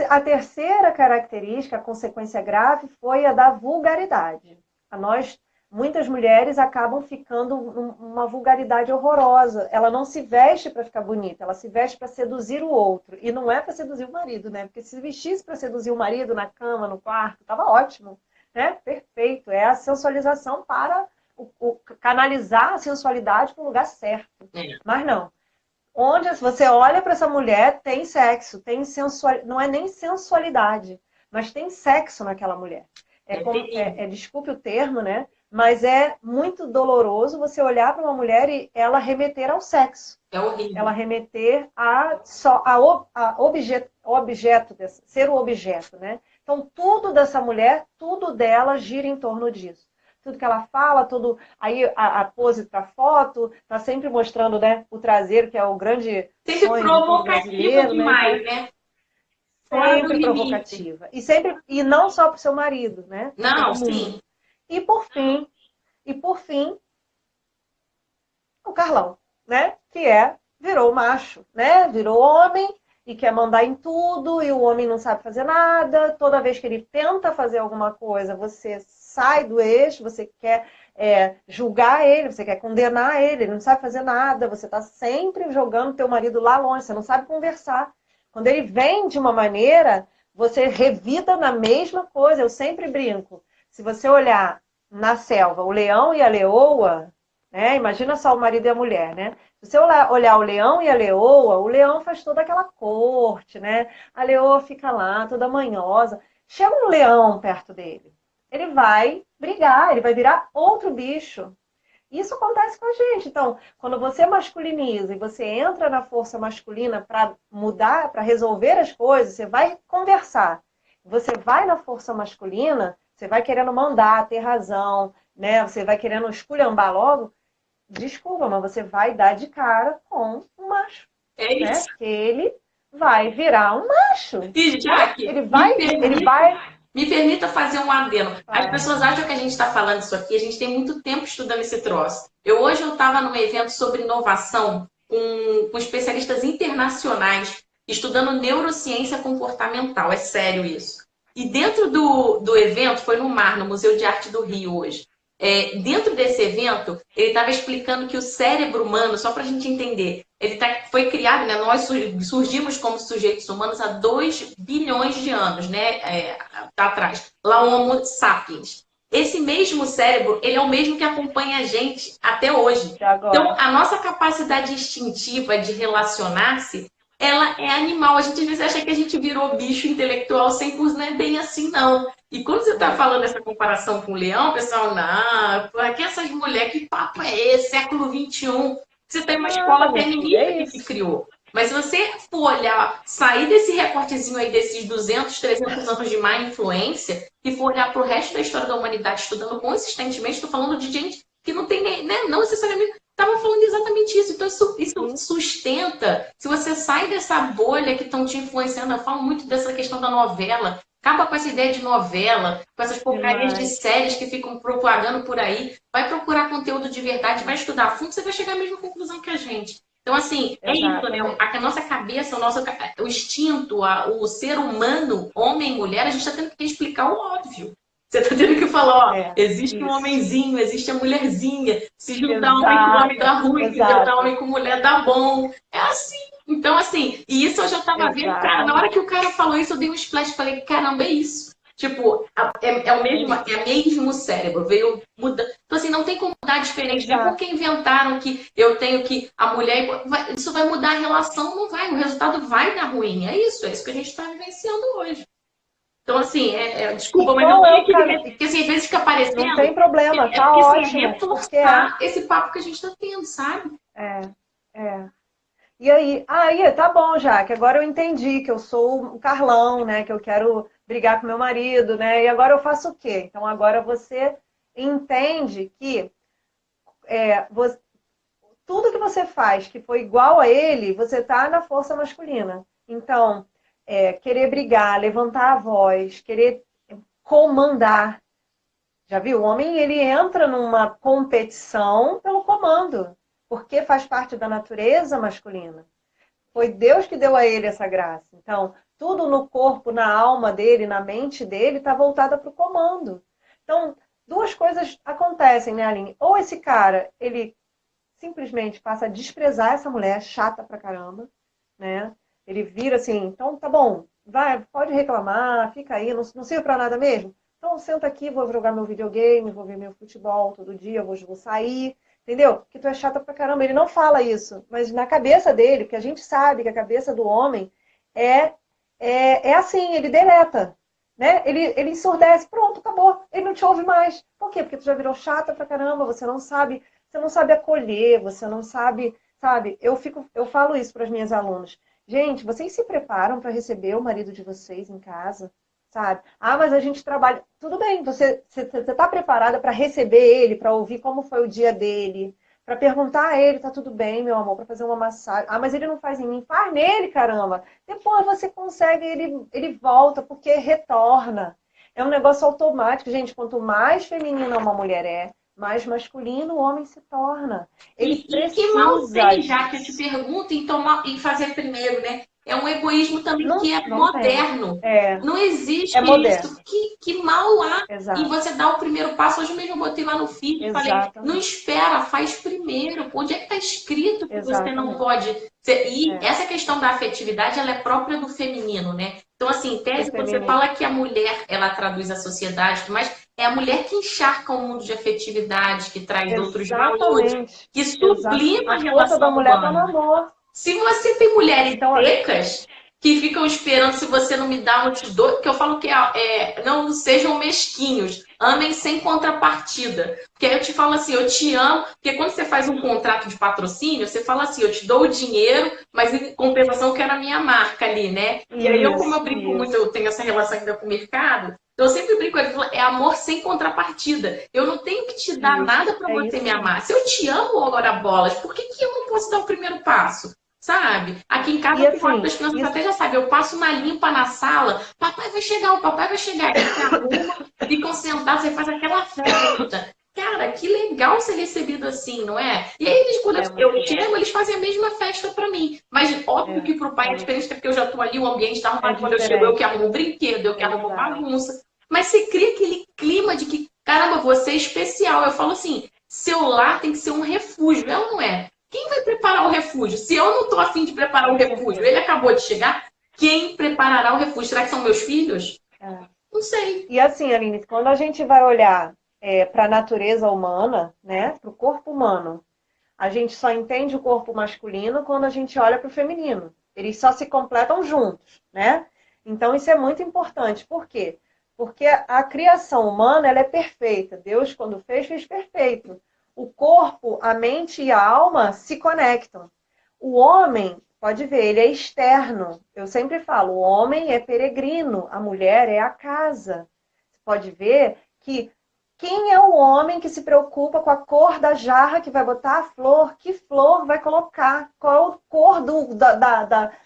A terceira característica, a consequência grave, foi a da vulgaridade. Muitas mulheres acabam ficando uma vulgaridade horrorosa. Ela não se veste para ficar bonita, ela se veste para seduzir o outro. E não é para seduzir o marido, né? Porque se vestisse para seduzir o marido na cama, no quarto, estava ótimo, né? Perfeito. É a sensualização para canalizar a sensualidade para o lugar certo. É. Mas não. Onde você olha para essa mulher, tem sexo, tem não é nem sensualidade, mas tem sexo naquela mulher. É terrível. Desculpe o termo, né? Mas é muito doloroso você olhar para uma mulher e ela remeter ao sexo. É horrível. Ela remeter a objeto ser o objeto, né? Então, tudo dessa mulher, tudo dela gira em torno disso. Tudo que ela fala, tudo. Aí a pose para foto, tá sempre mostrando, né, o traseiro, que é o grande Sempre sonho de todo provocativa brasileiro, né? demais, Então, né? Fora do sempre limite. provocativa. E não só para o seu marido, né? Para Não, todo mundo. sim. E por fim, o Carlão, né? Virou macho, né? Virou homem e quer mandar em tudo, e o homem não sabe fazer nada. Toda vez que ele tenta fazer alguma coisa, você sai do eixo, você quer julgar ele, você quer condenar ele não sabe fazer nada, você está sempre jogando teu marido lá longe, você não sabe conversar. Quando ele vem de uma maneira, você revida na mesma coisa. Eu sempre brinco. Se você olhar na selva o leão e a leoa, né? Imagina só o marido e a mulher, né? Se você olhar o leão e a leoa, o leão faz toda aquela corte, né? A leoa fica lá, toda manhosa. Chega um leão perto dele. Ele vai brigar, ele vai virar outro bicho. Isso acontece com a gente. Então, quando você masculiniza e você entra na força masculina para mudar, para resolver as coisas, você vai conversar. Você vai na força masculina, você vai querendo mandar, ter razão, né? Você vai querendo esculhambar logo. Desculpa, mas você vai dar de cara com um macho, É né? isso. Porque ele vai virar um macho, E, né? Jaque, Ele vai. me permita fazer um adendo. As Vai. pessoas acham que a gente está falando isso aqui, a gente tem muito tempo estudando esse troço. Hoje eu estava num evento sobre inovação com especialistas internacionais, estudando neurociência comportamental. É sério isso. E dentro do evento, foi no MAR, no Museu de Arte do Rio hoje. Dentro desse evento, ele estava explicando que o cérebro humano, só para a gente entender, foi criado, né? Nós surgimos como sujeitos humanos há 2 bilhões de anos, né? Atrás, lá o Homo sapiens. Esse mesmo cérebro, ele é o mesmo que acompanha a gente até hoje. Então, a nossa capacidade instintiva de relacionar-se, ela é animal. A gente às vezes acha que a gente virou bicho intelectual 100%, não é bem assim, não. E quando você está falando essa comparação com o leão, o pessoal, não, que essas mulheres, que papo é esse, século XXI? Você tem uma escola feminista que criou. Mas se você for olhar, sair desse recortezinho aí desses 200, 300 anos de má influência e for olhar para o resto da história da humanidade estudando consistentemente, estou falando de gente que não tem, né, não necessariamente estava falando exatamente isso. Então, isso sustenta. Se você sai dessa bolha que estão te influenciando, eu falo muito dessa questão da novela. Acaba com essa ideia de novela, com essas porcarias de séries que ficam propagando por aí. Vai procurar conteúdo de verdade, vai estudar a fundo, você vai chegar à mesma conclusão que a gente. Então, assim, é isso, né? A nossa cabeça, o instinto, o ser humano, homem e mulher, a gente está tendo que explicar o óbvio. Você está tendo que falar, ó, existe um homenzinho, existe a mulherzinha. Se juntar homem com homem dá ruim, se juntar homem com mulher dá bom. É assim. Então, assim, e isso eu já estava vendo, cara, na hora que o cara falou isso, eu dei um splash, falei, caramba, é isso. Tipo, é o mesmo cérebro, veio mudando. Então, assim, não tem como mudar diferente. Não é porque inventaram que eu tenho que a mulher. Isso vai mudar a relação, não vai. O resultado vai dar ruim. É isso que a gente está vivenciando hoje. Então, assim, desculpa, mas eu tenho que ver, porque assim, às vezes fica parecendo. Não tem problema, tá porque, ótimo. Assim, reforçar esse papo que a gente está tendo, sabe? E aí, tá bom já, que agora eu entendi que eu sou o Carlão, né? Que eu quero brigar com meu marido, né? E agora eu faço o quê? Então agora você entende que tudo que você faz que foi igual a ele, você tá na força masculina. Então, querer brigar, levantar a voz, querer comandar. Já viu? O homem, ele entra numa competição pelo comando, porque faz parte da natureza masculina. Foi Deus que deu a ele essa graça. Então, tudo no corpo, na alma dele, na mente dele, está voltada para o comando. Então, 2 coisas acontecem, né, Aline? Ou esse cara, ele simplesmente passa a desprezar essa mulher chata pra caramba, né? Ele vira assim, então tá bom, vai, pode reclamar, fica aí, não serve pra nada mesmo? Então senta aqui, vou jogar meu videogame, vou ver meu futebol todo dia, vou sair, entendeu? Porque tu é chata pra caramba. Ele não fala isso, mas na cabeça dele, porque a gente sabe que a cabeça do homem é assim, ele deleta. né? Ele ensurdece, pronto, acabou. Ele não te ouve mais. Por quê? Porque tu já virou chata pra caramba, você não sabe acolher, você não sabe, sabe? Eu falo isso para as minhas alunas. Gente, vocês se preparam para receber o marido de vocês em casa, sabe? Ah, mas a gente trabalha. Tudo bem, você está preparada para receber ele, para ouvir como foi o dia dele, para perguntar a ele, tá tudo bem, meu amor, para fazer uma massagem. Ah, mas ele não faz em mim, faz nele, caramba. Depois você consegue, ele volta, porque retorna. É um negócio automático, gente. Quanto mais feminina uma mulher é, mais masculino o homem se torna. Ele E que mal precisa tem, já que eu te disso. pergunto, em tomar, em fazer primeiro, né? É um egoísmo também Não, que é não tem. moderno. É, Não é existe isso. moderno. Que mal há em Exato. você dar o primeiro passo. Hoje mesmo eu botei lá no feed e falei, não Exatamente. espera, faz primeiro. Onde é que está escrito que você não Exatamente. pode... E É, essa questão da afetividade, ela é própria do feminino, né? Então, assim, em do tese, quando você feminino. fala que a mulher, ela traduz a sociedade, mas é a mulher que encharca o mundo de afetividade, que traz outros valores, Exatamente. que Exato. sublima A a força da relação mulher está no humana. amor. Se você tem mulheres Então, secas que ficam esperando, se você não me dá, eu te dou, que eu falo que não sejam mesquinhos, amem sem contrapartida. Porque aí eu te falo assim, eu te amo, porque quando você faz um contrato de patrocínio, você fala assim, eu te dou o dinheiro, mas em compensação eu quero a minha marca ali, né? E aí eu, como eu brinco muito, isso. eu tenho essa relação ainda com o mercado, então eu sempre brinco, eu falo, é amor sem contrapartida. Eu não tenho que te dar Isso. nada para É você isso me mesmo. amar. Se eu te amo, ora bolas, por que eu não posso dar o primeiro passo? Sabe? Aqui em casa E eu gosto assim, das crianças isso até já sabem, eu passo uma limpa na sala, papai vai chegar, o papai vai chegar. Eles se arrumam, ficam sentados, você faz aquela festa. Cara, que legal ser recebido assim, não é? E aí, eles, quando é eu muito bom. chego, eles fazem a mesma festa pra mim. Mas óbvio É, que pro pai é é muito, diferente, porque eu já tô ali, o ambiente tá é arrumado. Quando eu chego, eu que diferente. arrumo o brinquedo, eu que arrumo Exato. bagunça. Mas você cria aquele clima de que, caramba, você é especial. Eu falo assim, seu lar tem que ser um refúgio, é ou não é? Quem vai preparar o refúgio? Se eu não estou afim de preparar o Com refúgio, certeza. ele acabou de chegar, quem preparará o refúgio? Será que são meus filhos? É. Não sei. E assim, Aline, quando a gente vai olhar para a natureza humana, né, para o corpo humano, a gente só entende o corpo masculino quando a gente olha para o feminino. Eles só se completam juntos, né? Então isso é muito importante. Por quê? Porque a criação humana ela é perfeita. Deus, quando fez, fez perfeito. O corpo, a mente e a alma se conectam. O homem, pode ver, ele é externo. Eu sempre falo, o homem é peregrino, a mulher é a casa. Você pode ver que quem é o homem que se preocupa com a cor da jarra que vai botar a flor? Que flor vai colocar? Qual é a cor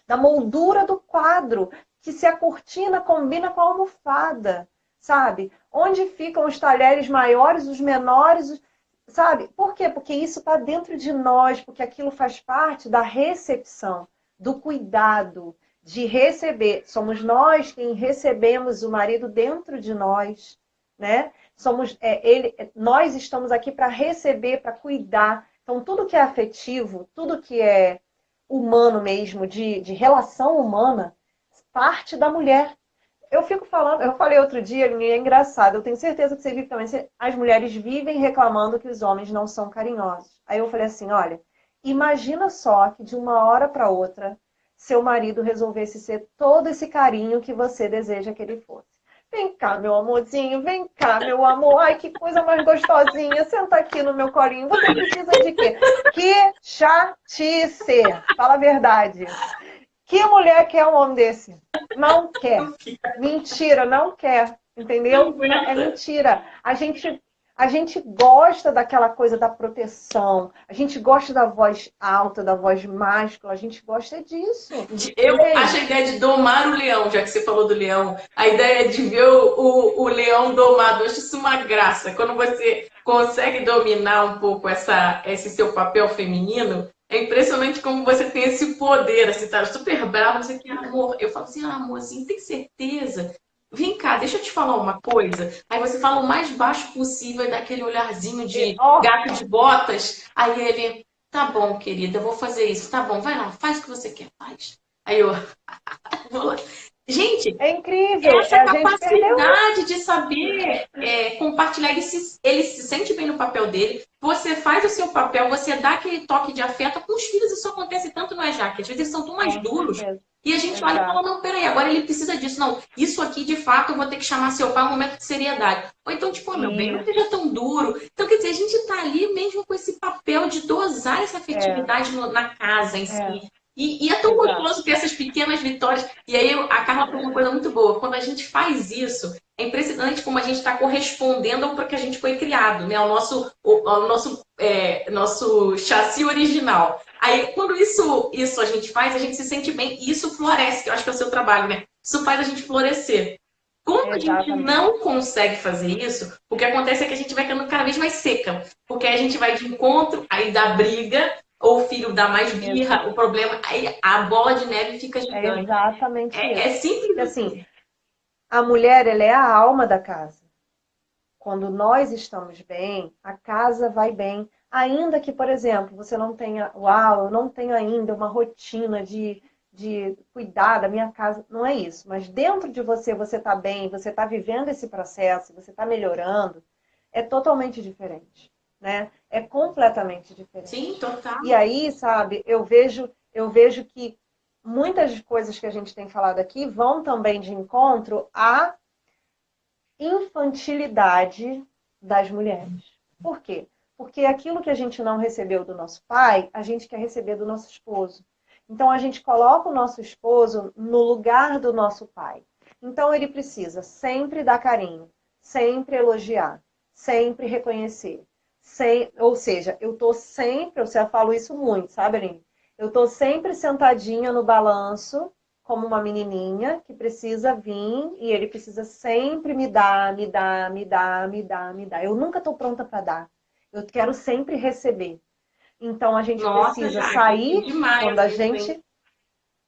da moldura do quadro? Que se a cortina combina com a almofada, sabe? Onde ficam os talheres maiores, os menores, sabe? Por quê? Porque isso está dentro de nós, porque aquilo faz parte da recepção, do cuidado, de receber. Somos nós quem recebemos o marido dentro de nós, né? Nós estamos aqui para receber, para cuidar. Então, tudo que é afetivo, tudo que é humano mesmo, de relação humana, parte da mulher. Eu fico falando, eu falei outro dia, é engraçado, eu tenho certeza que você vive também, as mulheres vivem reclamando que os homens não são carinhosos. Aí eu falei assim, olha, imagina só que de uma hora para outra, seu marido resolvesse ser todo esse carinho que você deseja que ele fosse. Vem cá, meu amorzinho, vem cá, meu amor. Ai, que coisa mais gostosinha. Senta aqui no meu colinho. Você precisa de quê? Que chatice. Fala a verdade. Que mulher quer um homem desse? Não quer. Mentira, não quer. Não Entendeu? Não, é aguenta. mentira. A gente gosta daquela coisa da proteção. A gente gosta da voz alta, da voz máscula. A gente gosta disso. Eu acho a Entende? ideia de domar o leão, já que você falou do leão, a ideia de ver o leão domado, eu acho isso uma graça. Quando você consegue dominar um pouco esse seu papel feminino, é impressionante como você tem esse poder, assim, tá super bravo, você quer amor. Eu falo assim, amorzinho, tem certeza? Vem cá, deixa eu te falar uma coisa. Aí você fala o mais baixo possível, e dá aquele olharzinho de Ó, gato de botas. Aí ele, tá bom, querida, eu vou fazer isso. Tá bom, vai lá, faz o que você quer, faz. Aí eu vou lá. Gente, é incrível. essa A gente perdeu isso. capacidade de saber compartilhar, ele se sente bem no papel dele, você faz o seu papel, você dá aquele toque de afeto. Com os filhos isso acontece tanto, não é, Jaque? Às vezes eles são tão mais Com duros. certeza. E a gente olha e fala, Exato. não, peraí, agora ele precisa disso. Não, isso aqui, de fato, eu vou ter que chamar seu pai um momento de seriedade. Ou então, tipo, "Oh, meu bem, não Isso. seja tão duro." Então, quer dizer, a gente tá ali mesmo com esse papel de dosar essa É, afetividade na casa em é, si. E é tão exato. gostoso ter essas pequenas vitórias. E aí a Carla falou uma coisa muito boa. Quando a gente faz isso, é impressionante como a gente está correspondendo ao para que a gente foi criado, né? Ao nosso chassi original. Aí, quando isso a gente faz, a gente se sente bem e isso floresce, que eu acho que é o seu trabalho, né? Isso faz a gente florescer. Quando a gente Exatamente. não consegue fazer isso, o que acontece é que a gente vai ficando cada vez mais seca. Porque aí a gente vai de encontro, aí dá briga, ou o filho dá mais birra, Exato. o problema, aí a bola de neve fica É gigante. exatamente É isso. simples E assim, assim. a mulher, ela é a alma da casa. Quando nós estamos bem, a casa vai bem. Ainda que, por exemplo, você não tenha, uau, eu não tenho ainda uma rotina de cuidar da minha casa. Não é isso. Mas dentro de você, você está bem, você está vivendo esse processo, você está melhorando, é totalmente diferente, né? É completamente diferente. Sim, total. E aí, sabe, eu vejo que muitas coisas que a gente tem falado aqui vão também de encontro à infantilidade das mulheres. Por quê? Porque aquilo que a gente não recebeu do nosso pai, a gente quer receber do nosso esposo. Então a gente coloca o nosso esposo no lugar do nosso pai. Então ele precisa sempre dar carinho, sempre elogiar, sempre reconhecer. Ou seja, eu tô sempre, eu falo isso muito, sabe, Aline? Eu tô sempre sentadinha no balanço como uma menininha que precisa vir e ele precisa sempre me dar, me dar, me dar, me dar, me dar. Eu nunca estou pronta para dar. Eu quero sempre receber. Então a gente Nossa, precisa Jaque, que sair demais isso, hein?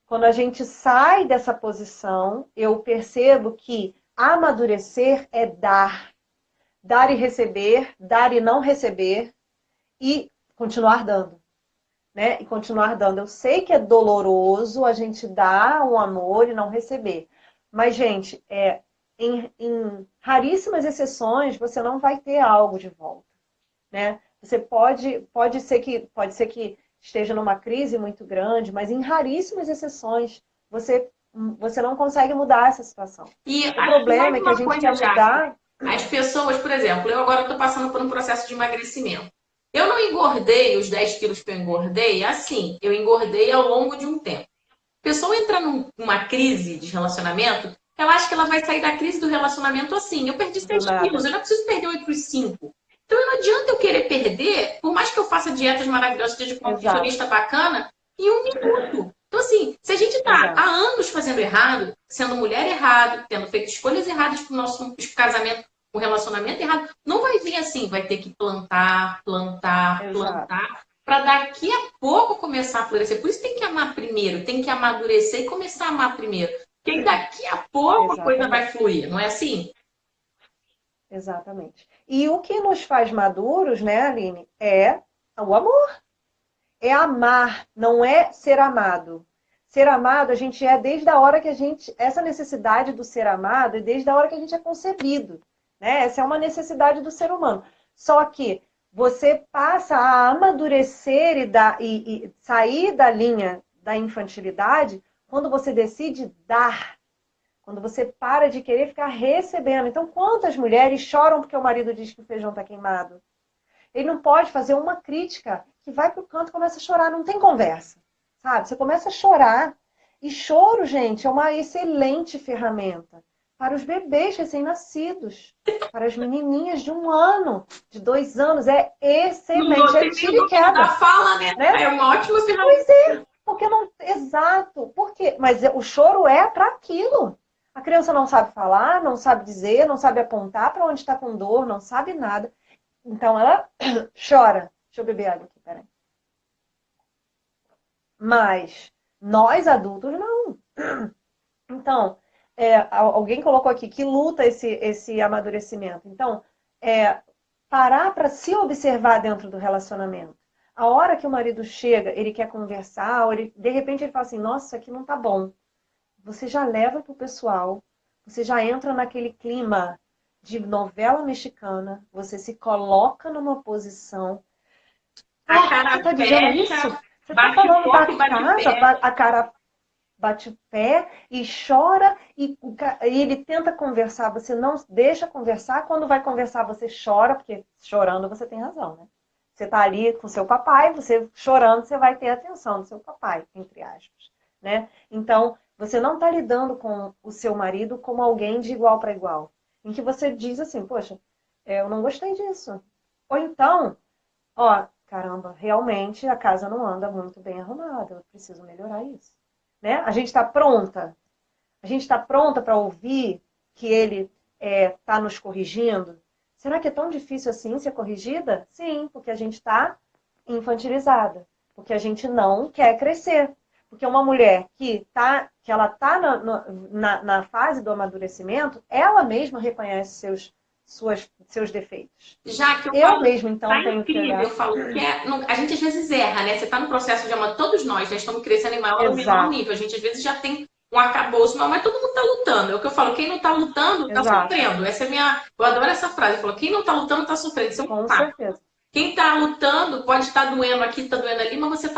quando a gente sai dessa posição, eu percebo que amadurecer é dar e receber, dar e não receber e continuar dando. Né? E continuar dando. Eu sei que é doloroso a gente dar um amor e não receber. Mas, gente, em raríssimas exceções, você não vai ter algo de volta. Né? Você pode ser que esteja numa crise muito grande, mas em raríssimas exceções, você não consegue mudar essa situação. E O acho que problema mais é que a uma gente coisa, quer Jaque. mudar. As pessoas, por exemplo, eu agora estou passando por um processo de emagrecimento. Eu não engordei os 10 quilos que eu engordei assim, eu engordei ao longo de um tempo. A pessoa entra numa crise de relacionamento, ela acha que ela vai sair da crise do relacionamento assim. Eu perdi Do 7 quilos, nada. eu não preciso perder outros 5. Então não adianta eu querer perder, por mais que eu faça dietas maravilhosas, seja com uma Exato, nutricionista bacana, em um minuto. Então, assim, se a gente está há exato, anos fazendo errado, sendo mulher errado, tendo feito escolhas erradas para o nosso casamento, o relacionamento errado, não vai vir assim, vai ter que plantar, plantar, exato, plantar, para daqui a pouco começar a florescer. Por isso tem que amar primeiro, tem que amadurecer e começar a amar primeiro. Porque aí daqui a pouco a coisa vai exatamente. fluir, não é assim? Exatamente. E o que nos faz maduros, né, Aline, é o amor. É amar, não é ser amado. Ser amado, a gente é desde a hora que a gente. Essa necessidade do ser amado é desde a hora que a gente é concebido. Né? Essa é uma necessidade do ser humano. Só que você passa a amadurecer e sair da linha da infantilidade quando você decide dar. Quando você para de querer ficar recebendo. Então, quantas mulheres choram porque o marido diz que o feijão está queimado? Ele não pode fazer uma crítica que vai para o canto e começa a chorar. Não tem conversa, sabe? Você começa a chorar. E choro, gente, é uma excelente ferramenta para os bebês recém-nascidos, para as menininhas de 1 ano, de 2 anos. É excelente. Não É tem nem o tiro e domínio da queda, fala, né? né? É uma ótima ferramenta. Pois é, porque não. Exato. Por quê? Mas o choro é para aquilo. A criança não sabe falar, não sabe dizer, não sabe apontar para onde está com dor, não sabe nada. Então ela chora. Deixa eu beber água aqui, peraí. Mas nós adultos não. Então, alguém colocou aqui que luta esse amadurecimento. Então, parar para se observar dentro do relacionamento. A hora que o marido chega, ele quer conversar, ou de repente ele fala assim, nossa, isso aqui não tá bom. Você já leva pro pessoal, você já entra naquele clima de novela mexicana, você se coloca numa posição. A cara Você tá dizendo isso? fecha, Você tá bate falando da forte, bate casa, pé. a cara bate o pé e chora e ele tenta conversar, você não deixa conversar, quando vai conversar você chora, porque chorando você tem razão, né? Você tá ali com seu papai, você chorando, você vai ter a atenção do seu papai, entre aspas, né? Então, você não tá lidando com o seu marido como alguém de igual para igual, em que você diz assim, poxa, eu não gostei disso. Ou então, ó, caramba, realmente a casa não anda muito bem arrumada, eu preciso melhorar isso. Né? A gente está pronta? A gente está pronta para ouvir que ele está nos corrigindo? Será que é tão difícil assim ser corrigida? Sim, porque a gente está infantilizada, porque a gente não quer crescer. Porque uma mulher que ela está na fase do amadurecimento, ela mesma reconhece seus defeitos. Já que eu Eu falo, mesma, então, tá tenho que incrível, eu olhar. falo que a gente às vezes erra, né? Você tá no processo de amar, todos nós, né? Estamos crescendo em maior ou menor Exato, nível. A gente às vezes já tem um arcabouço, mas todo mundo tá lutando. É o que eu falo, quem não tá lutando, tá exato, sofrendo. Essa é minha. Eu adoro essa frase. Eu falo, quem não tá lutando, tá sofrendo. Isso é um com fato. certeza. Quem tá lutando pode estar doendo aqui, tá doendo ali, mas você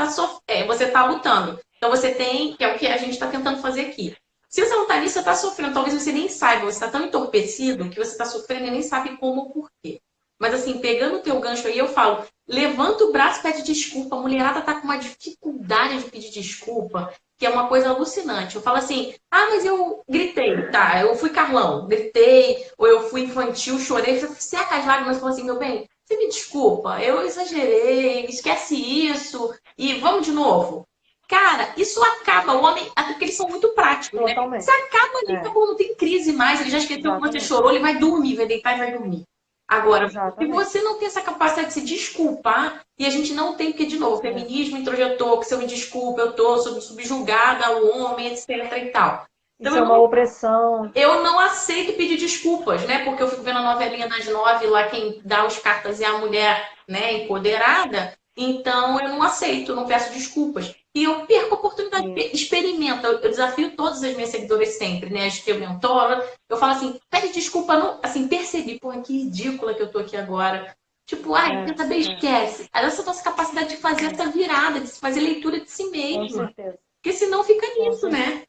tá lutando. Então você tem, que é o que a gente está tentando fazer aqui. Se você não tá nisso, você tá sofrendo. Talvez você nem saiba, você tá tão entorpecido que você tá sofrendo e nem sabe como ou por quê. Mas assim, pegando o teu gancho aí, eu falo, levanta o braço e pede desculpa. A mulherada tá com uma dificuldade de pedir desculpa, que é uma coisa alucinante. Eu falo assim, mas eu gritei, tá? Eu fui Carlão, gritei, ou eu fui infantil, chorei, seca as lágrimas e falou assim, meu bem, você me desculpa, eu exagerei, esquece isso, e vamos de novo. Cara, isso acaba, o homem, até porque eles são muito práticos, né? Você Totalmente. acaba ali, É, acabou, não tem crise mais, ele já esqueceu que você exatamente. chorou, ele vai dormir, vai deitar e vai dormir. Agora, se Exatamente. você não tem essa capacidade de se desculpar, e a gente não tem, porque, de novo, o É. feminismo introjetou que se eu me desculpo, eu tô subjugada ao homem, etc e tal. Então, Isso é uma opressão. eu não aceito pedir desculpas, né? Porque eu fico vendo a novelinha das 9, lá quem dá os cartas é a mulher, né, empoderada. Então eu não aceito, não peço desculpas. E eu perco a oportunidade, Isso. experimenta. Eu desafio todas as minhas seguidoras sempre, né? As que eu mentoro. Eu falo assim, pede desculpa, não, assim, percebi, porra, que ridícula que eu tô aqui agora. Tipo, quer saber, esquece. Aí essa nossa capacidade de fazer essa virada, de fazer leitura de si Com mesma. certeza. Porque senão fica Com nisso, certeza. né?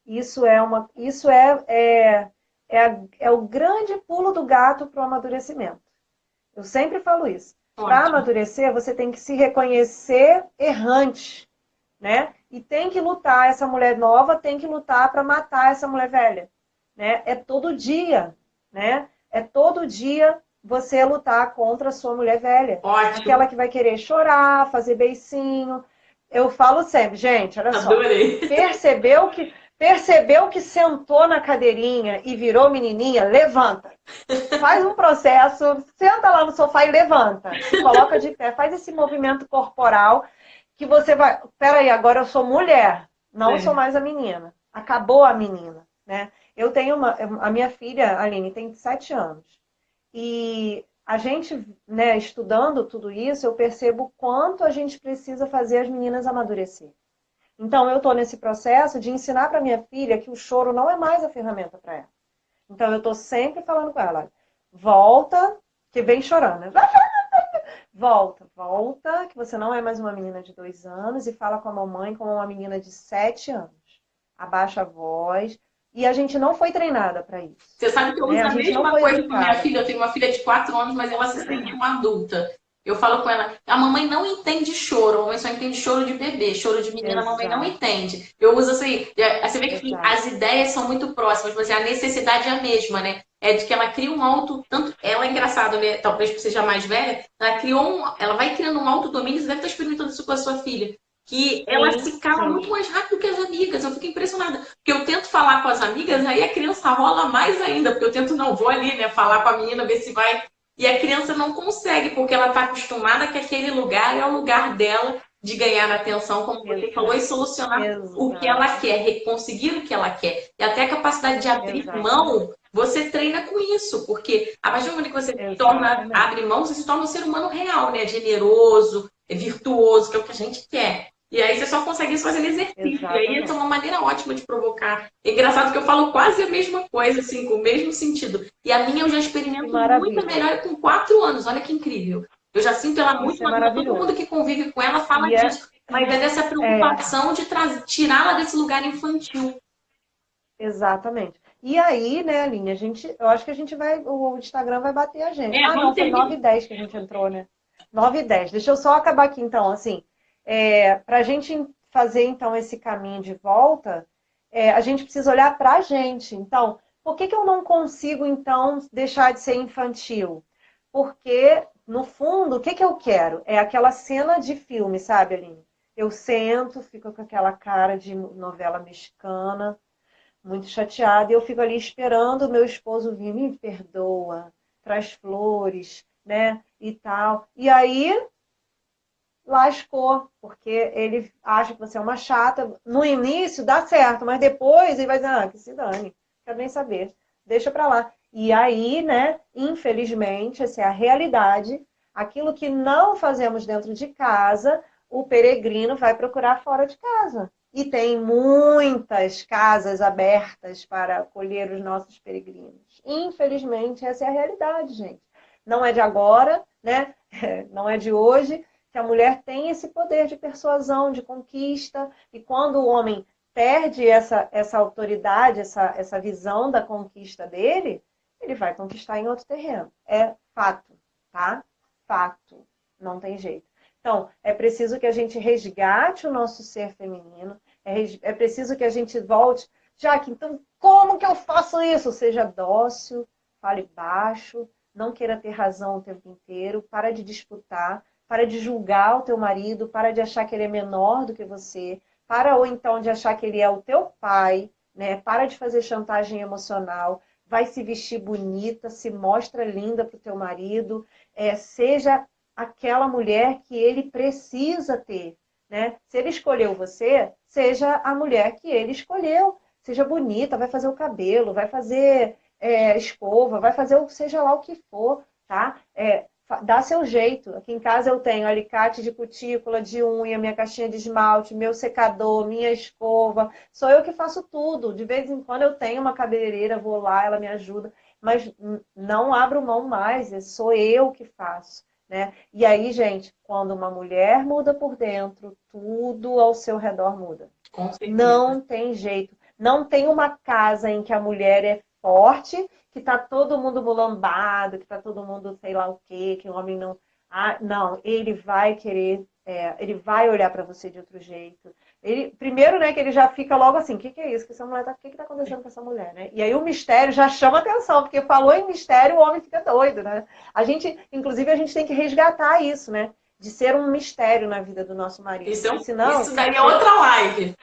Isso é o grande pulo do gato para o amadurecimento. Eu sempre falo isso. Para Ótimo. amadurecer, você tem que se reconhecer errante, né? E tem que lutar. Essa mulher nova tem que lutar para matar essa mulher velha, né? É todo dia, né? É todo dia você lutar contra a sua mulher velha, aquela Ótimo. que vai querer chorar, fazer beicinho. Eu falo sempre, gente, olha só. Adorei. Percebeu que sentou na cadeirinha e virou menininha? Levanta. Faz um processo, senta lá no sofá e levanta. Se coloca de pé, faz esse movimento corporal que você vai. Peraí, agora eu sou mulher, não sou mais a menina. Acabou a menina, né? Eu tenho a minha filha, Aline, tem 7 anos. E a gente, né, estudando tudo isso, eu percebo o quanto a gente precisa fazer as meninas amadurecer. Então, eu estou nesse processo de ensinar para minha filha que o choro não é mais a ferramenta para ela. Então, eu estou sempre falando com ela, volta, que vem chorando, né? Volta, que você não é mais uma menina de 2 anos e fala com a mamãe como uma menina de 7 anos. Abaixa a voz. E a gente não foi treinada para isso. Você sabe que eu Né? uso A a gente não mesma foi coisa com a minha educada. filha. Eu tenho uma filha de 4 anos, mas ela se sente uma adulta. Eu falo com ela, a mamãe não entende choro, a mamãe só entende choro de bebê, choro de menina, a mamãe não Exato, entende. Eu uso assim, você vê que exato. as ideias são muito próximas, mas a necessidade é a mesma, né? É de que ela cria um tanto ela é engraçada, né? Talvez por seja mais velha, ela vai criando um autodomínio, você deve estar experimentando isso com a sua filha, que ela Sim, se cala sim. muito mais rápido que as amigas. Eu fico impressionada. Porque eu tento falar com as amigas, aí a criança rola mais ainda, porque eu tento, não, vou ali, né, falar com a menina, ver se vai. E a criança não consegue, porque ela está acostumada que aquele lugar é o lugar dela de ganhar atenção, como você falou, e Exato. solucionar o que ela Exato. quer, conseguir o que ela quer. E até a capacidade de abrir Exatamente. mão, você treina com isso, porque a partir do momento que você Exatamente. abre mão, você se torna um ser humano real, né? Generoso, virtuoso, que é o que a gente quer. E aí você só consegue isso fazendo exercício. E aí essa é Exatamente. uma maneira ótima de provocar. É engraçado que eu falo quase a mesma coisa, assim, com o mesmo sentido. E a minha eu já Que experimento muito maravilha. melhor com 4 anos. Olha que incrível. Eu já sinto ela muito Isso é madura. Todo mundo maravilhoso. que convive com ela fala E é, disso. Mas é dessa é, preocupação de tirá-la desse lugar infantil. exatamente. E aí, né, Aline, eu acho que a gente vai, o Instagram vai bater a gente. É, Ah, não, vamos foi terminar. 9h10 que a gente entrou, né? 9h10. Deixa eu só acabar aqui, então, assim, para a gente fazer, então, esse caminho de volta, a gente precisa olhar para a gente. Então, por que que eu não consigo, então, deixar de ser infantil? Porque, no fundo, o que que eu quero? É aquela cena de filme, sabe, Aline? Eu sento, fico com aquela cara de novela mexicana, muito chateada, e eu fico ali esperando o meu esposo vir, me perdoa, traz flores, né, e tal. E aí lascou, porque ele acha que você é uma chata. No início dá certo, mas depois ele vai dizer, ah, que se dane, quero nem saber, deixa pra lá. E aí, né, infelizmente, essa é a realidade, aquilo que não fazemos dentro de casa, o peregrino vai procurar fora de casa. E tem muitas casas abertas para acolher os nossos peregrinos. Infelizmente, essa é a realidade, gente. Não é de agora, né? Não é de hoje, que a mulher tem esse poder de persuasão, de conquista, e quando o homem perde essa autoridade, essa visão da conquista dele, ele vai conquistar em outro terreno. É fato, tá? Fato. Não tem jeito. Então, é preciso que a gente resgate o nosso ser feminino, é preciso que a gente volte. Jaque, então, como que eu faço isso? Seja dócil, fale baixo, não queira ter razão o tempo inteiro, para de disputar, para de julgar o teu marido, para de achar que ele é menor do que você, para ou então de achar que ele é o teu pai, né? Para de fazer chantagem emocional, vai se vestir bonita, se mostra linda para o teu marido, seja aquela mulher que ele precisa ter, né? Se ele escolheu você, seja a mulher que ele escolheu, seja bonita, vai fazer o cabelo, vai fazer escova, vai fazer seja lá o que for, tá? Dá seu jeito. Aqui em casa eu tenho alicate de cutícula, de unha, minha caixinha de esmalte, meu secador, minha escova. Sou eu que faço tudo. De vez em quando eu tenho uma cabeleireira, vou lá, ela me ajuda. Mas não abro mão mais, sou eu que faço. Né? E aí, gente, quando uma mulher muda por dentro, tudo ao seu redor muda. Com certeza. Não tem jeito. Não tem uma casa em que a mulher é forte, que tá todo mundo mulambado, que tá todo mundo sei lá o quê, que o homem não. Ah, não, ele vai querer, ele vai olhar para você de outro jeito. Ele, primeiro, né, que ele já fica logo assim, o que é isso? Que essa mulher tá, o que tá acontecendo com essa mulher, né? E aí o mistério já chama atenção, porque falou em mistério, o homem fica doido, né? Inclusive, a gente tem que resgatar isso, né? De ser um mistério na vida do nosso marido, Isso, porque senão, isso daí é se ele outra live.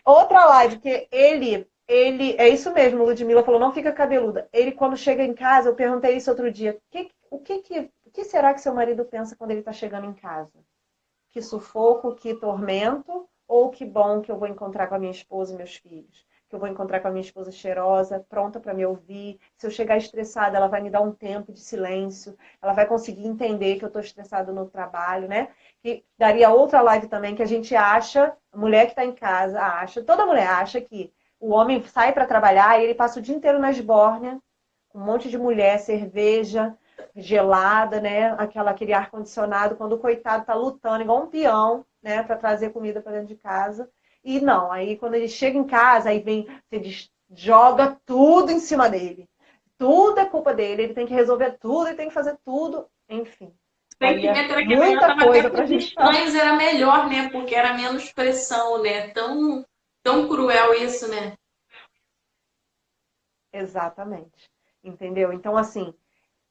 outra live, que é isso mesmo, Ludmilla falou, não fica cabeluda. Ele, quando chega em casa, eu perguntei isso outro dia, o que será que seu marido pensa quando ele está chegando em casa? Que sufoco, que tormento, ou que bom que eu vou encontrar com a minha esposa e meus filhos? Que eu vou encontrar com a minha esposa cheirosa, pronta para me ouvir. Se eu chegar estressada, ela vai me dar um tempo de silêncio, ela vai conseguir entender que eu estou estressada no trabalho, né? Que daria outra live também, que a gente acha, a mulher que está em casa acha, toda mulher acha que o homem sai para trabalhar e ele passa o dia inteiro na esbórnia, com um monte de mulher, cerveja, gelada, né? Aquele ar-condicionado, quando o coitado tá lutando igual um peão, né? Para trazer comida para dentro de casa. E não, aí quando ele chega em casa, aí vem, você joga tudo em cima dele. Tudo é culpa dele, ele tem que resolver tudo, ele tem que fazer tudo, enfim. O Daria sentimento era que é melhor, muita tava até coisa para pra os gente falar. estranhos era melhor, né? Porque era menos pressão, né? Tão cruel isso, né? Exatamente. Entendeu? Então, assim,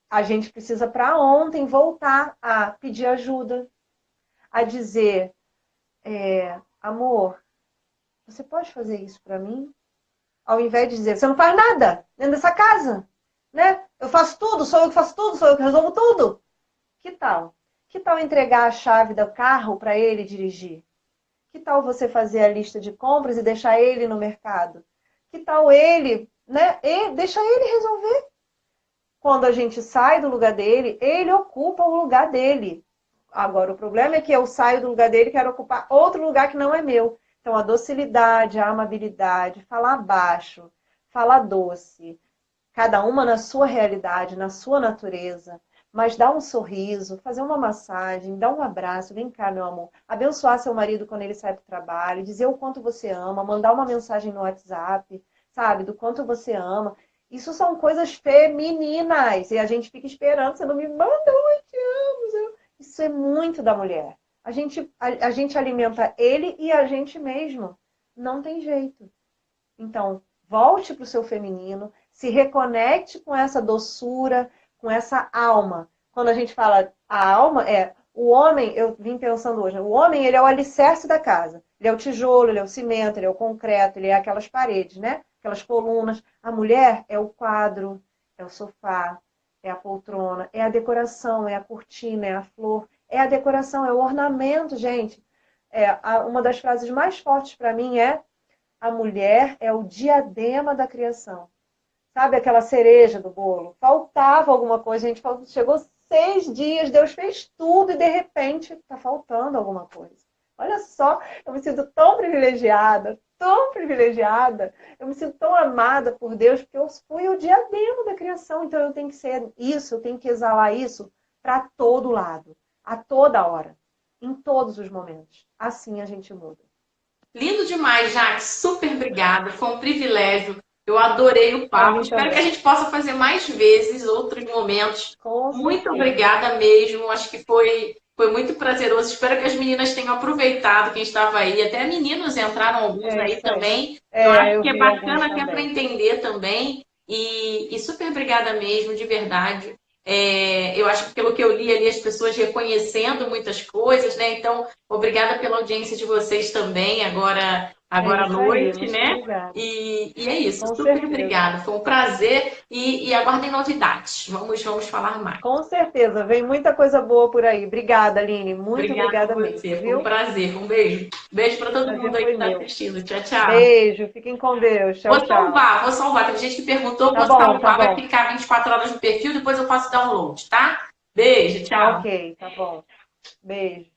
a gente precisa para ontem voltar a pedir ajuda, a dizer, amor, você pode fazer isso para mim? Ao invés de dizer, você não faz nada dentro dessa casa, né? Eu faço tudo, sou eu que faço tudo, sou eu que resolvo tudo. Que tal? Que tal entregar a chave do carro para ele dirigir? Que tal você fazer a lista de compras e deixar ele no mercado? Que tal ele, né? Deixa ele resolver. Quando a gente sai do lugar dele, ele ocupa o lugar dele. Agora, o problema é que eu saio do lugar dele e quero ocupar outro lugar que não é meu. Então, a docilidade, a amabilidade, falar baixo, falar doce, cada uma na sua realidade, na sua natureza, mas dar um sorriso, fazer uma massagem, dar um abraço, vem cá, meu amor, abençoar seu marido quando ele sai para o trabalho, dizer o quanto você ama, mandar uma mensagem no WhatsApp, sabe, do quanto você ama. Isso são coisas femininas e a gente fica esperando, você não me manda um eu te amo. Isso é muito da mulher. A gente alimenta ele e a gente mesmo. Não tem jeito. Então, volte para o seu feminino, se reconecte com essa doçura, com essa alma. Quando a gente fala a alma, o homem, eu vim pensando hoje, o homem ele é o alicerce da casa. Ele é o tijolo, ele é o cimento, ele é o concreto, ele é aquelas paredes, né? Aquelas colunas. A mulher é o quadro, é o sofá, é a poltrona, é a decoração, é a cortina, é a flor, é a decoração, é o ornamento, gente. Uma das frases mais fortes para mim é: a mulher é o diadema da criação. Sabe aquela cereja do bolo? Faltava alguma coisa, a gente chegou 6 dias, Deus fez tudo e de repente está faltando alguma coisa. Olha só, eu me sinto tão privilegiada, eu me sinto tão amada por Deus, porque eu fui o diadema da criação, então eu tenho que ser isso, eu tenho que exalar isso para todo lado, a toda hora, em todos os momentos. Assim a gente muda. Lindo demais, Jaque. Super obrigada. Foi um privilégio. Eu adorei o papo. Espero que a gente possa fazer mais vezes, outros momentos. Com Muito certeza. obrigada mesmo. Acho que foi muito prazeroso. Espero que as meninas tenham aproveitado, quem estava aí. Até meninos entraram alguns aí também. Eu acho que é bacana até para entender também. E super obrigada mesmo, de verdade. Eu acho que pelo que eu li ali, as pessoas reconhecendo muitas coisas, né? Então, obrigada pela audiência de vocês também, agora à noite, aí, né? Obrigada. E é isso, Com super certeza. obrigada. Foi um prazer e aguardem novidades. Vamos falar mais. Com certeza, vem muita coisa boa por aí. Obrigada, Aline. Muito obrigada mesmo. Foi um prazer. Um beijo. Beijo para todo mundo aí que está assistindo. Tchau, tchau. Beijo, fiquem com Deus. Tchau, tchau. Vou salvar. Tem gente que perguntou, vou salvar. Vai ficar 24 horas no perfil, depois eu faço download, tá? Beijo, tchau. Ok, tá bom. Beijo.